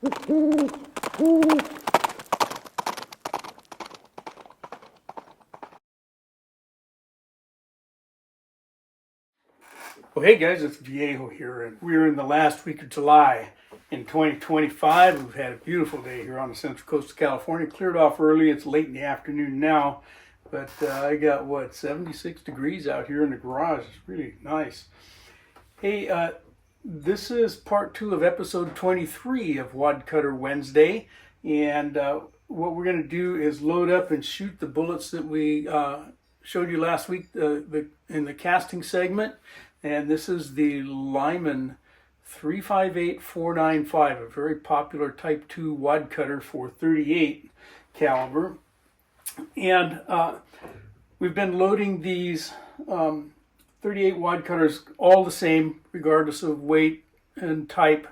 Well, hey guys, it's Viejo here, and we're in the last week of July in 2025. We've had a beautiful day here on the central coast of California. Cleared off early. It's late in the afternoon now, but I got 76 degrees out here in the garage. It's really nice. Hey, this is part 2 of episode 23 of Wadcutter Wednesday, and what we're going to do is load up and shoot the bullets that we showed you last week in the casting segment. And this is the Lyman 358-495, a very popular Type 2 wadcutter for 38 caliber. And we've been loading these 38 wadcutters all the same, regardless of weight and type.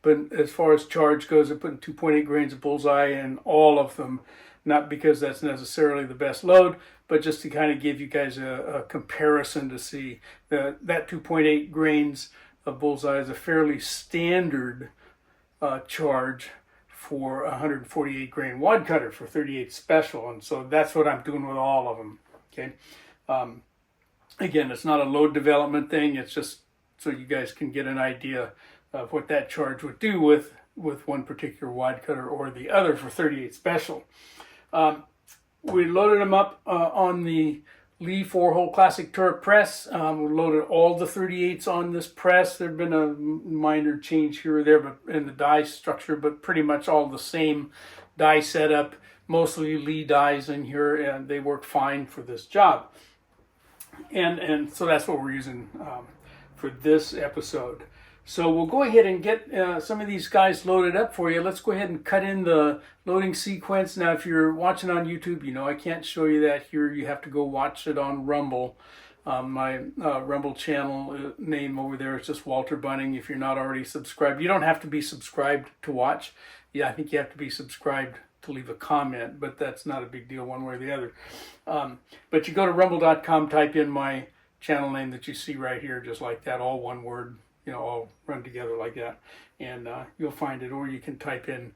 But as far as charge goes, I put 2.8 grains of bullseye in all of them. Not because that's necessarily the best load, but just to kind of give you guys a comparison to see that 2.8 grains of bullseye is a fairly standard charge for a 148 grain wadcutter for 38 special. And so that's what I'm doing with all of them. Okay. Again, it's not a load development thing. It's just so you guys can get an idea of what that charge would do with one particular wadcutter or the other for 38 special. We loaded them up on the Lee 4-hole classic turret press. We loaded all the 38s on this press. There's been a minor change here or there but in the die structure, but pretty much all the same die setup. Mostly Lee dies in here, and they work fine for this job. And so that's what we're using for this episode. So we'll go ahead and get some of these guys loaded up for you. Let's go ahead and cut in the loading sequence. Now, if you're watching on YouTube, you know I can't show you that here. You have to go watch it on Rumble. My Rumble channel name over there is just Walter Bunning. If you're not already subscribed, you don't have to be subscribed to watch. Yeah, I think you have to be subscribed to leave a comment, but that's not a big deal one way or the other. But you go to rumble.com, type in my channel name that you see right here, just like that, all one word. You know, all run together like that, and you'll find it. Or you can type in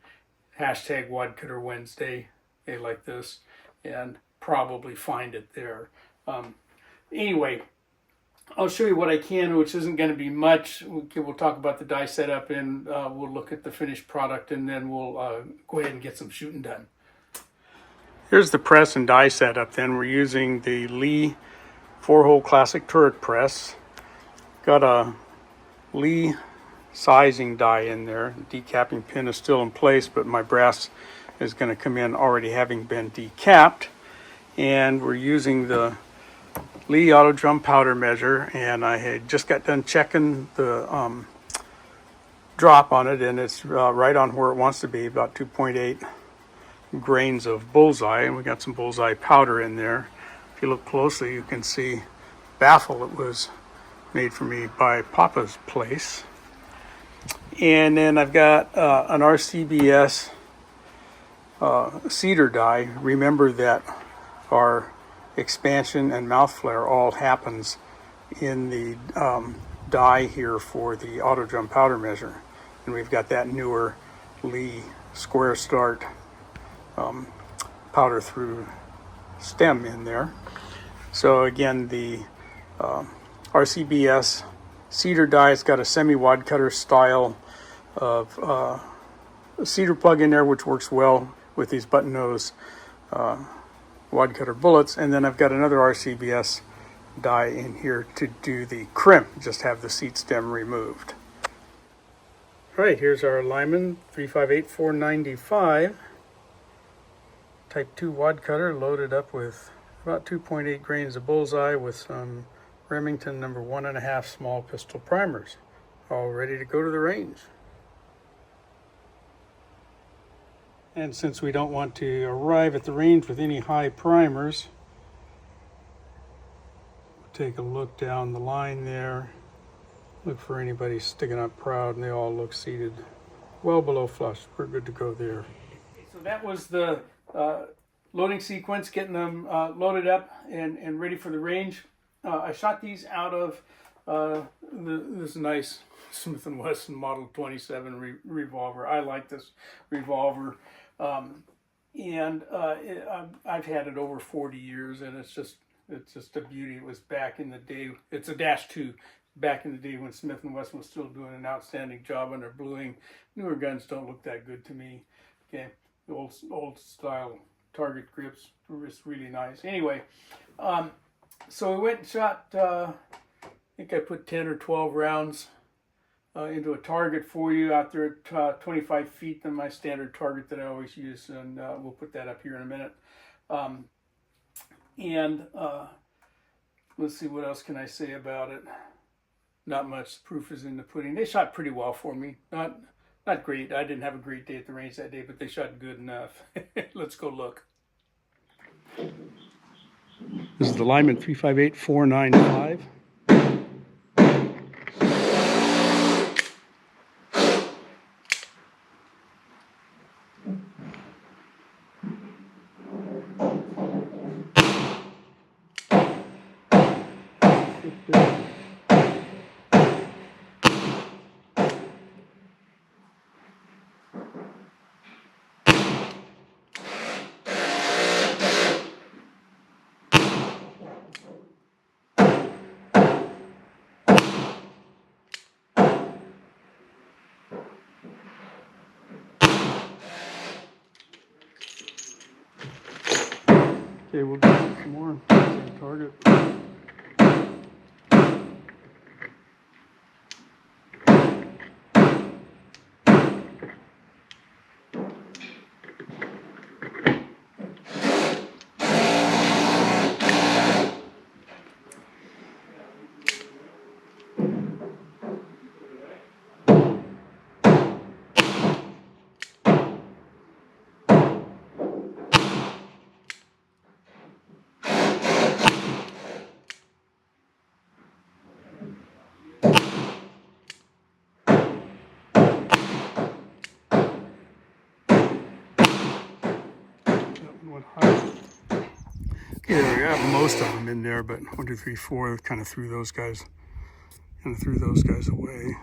hashtag Wadcutter Wednesday, like this, and probably find it there. Anyway, I'll show you what I can, which isn't going to be much. We'll talk about the die setup, and we'll look at the finished product, and then we'll go ahead and get some shooting done. Here's the press and die setup. Then we're using the Lee 4-hole classic turret press. Got a Lee sizing die in there. The decapping pin is still in place, but my brass is going to come in already having been decapped. And we're using the Lee auto drum powder measure, and I had just got done checking the drop on it, and it's right on where it wants to be, about 2.8 grains of bullseye, and we got some bullseye powder in there. If you look closely, you can see baffle it was made for me by Papa's Place. And then I've got an RCBS cedar die. Remember that our expansion and mouth flare all happens in the die here for the auto drum powder measure. And we've got that newer Lee square start powder through stem in there. So again, the RCBS cedar die, it's got a semi-wadcutter style of cedar plug in there, which works well with these button nose wadcutter bullets. And then I've got another RCBS die in here to do the crimp, just have the seat stem removed. All right, here's our Lyman 358-495 Type 2 wadcutter loaded up with about 2.8 grains of bullseye with some Remington number 1.5 small pistol primers, all ready to go to the range. And since we don't want to arrive at the range with any high primers, take a look down the line there, look for anybody sticking up proud, and they all look seated well below flush. We're good to go there. So that was the loading sequence, getting them loaded up and ready for the range. I shot these out of this nice Smith & Wesson Model 27 revolver. I like this revolver. I've had it over 40 years, and it's just a beauty. It was back in the day. It's a -2. Back in the day when Smith & Wesson was still doing an outstanding job on their bluing. Newer guns don't look that good to me. Okay, the old style target grips were just really nice. Anyway, so we went and shot. I think I put 10 or 12 rounds into a target for you out there at 25 feet than my standard target that I always use, and we'll put that up here in a minute. Let's see, what else can I say about it? Not much. The proof is in the pudding. They shot pretty well for me. Not great. I didn't have a great day at the range that day, but they shot good enough. Let's go look. This is the Lyman 358-495. Okay, we'll do some more. Same target. Okay, there we have most of them in there, but 1, 2, 3, 4 kind of threw those guys away.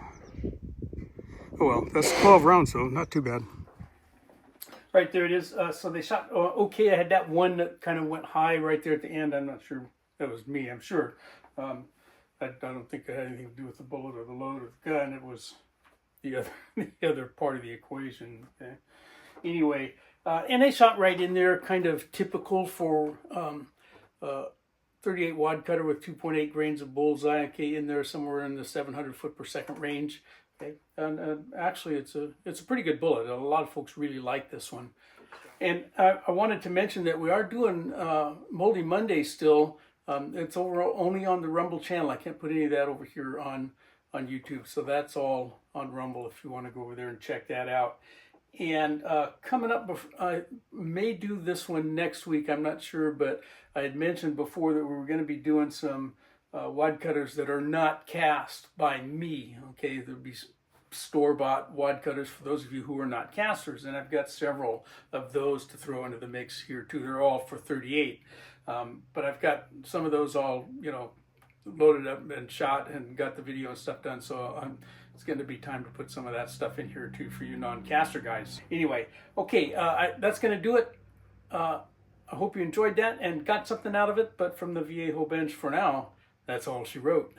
Oh well, that's 12 rounds, so not too bad. Right there it is. So they shot okay. I had that one that kind of went high right there at the end. I'm not sure that was me. I'm sure. I don't think it had anything to do with the bullet or the load of the gun. It was the other part of the equation. Okay. Anyway. And they shot right in there, kind of typical for 38 wadcutter with 2.8 grains of bullseye. Okay, in there somewhere in the 700 foot per second range. Okay, and actually it's a pretty good bullet. A lot of folks really like this one. And I wanted to mention that we are doing Moldy Monday still. It's only on the Rumble channel. I can't put any of that over here on YouTube. So that's all on Rumble if you want to go over there and check that out. And coming up, I may do this one next week, I'm not sure, but I had mentioned before that we were going to be doing some wadcutters that are not cast by me. Okay, there'll be store-bought wadcutters for those of you who are not casters, and I've got several of those to throw into the mix here too. They're all for 38, but I've got some of those all, loaded up and shot and got the video and stuff done, so it's going to be time to put some of that stuff in here too for you non-caster guys. Anyway, okay, that's going to do it. I hope you enjoyed that and got something out of it, but from the Viejo bench for now, that's all she wrote.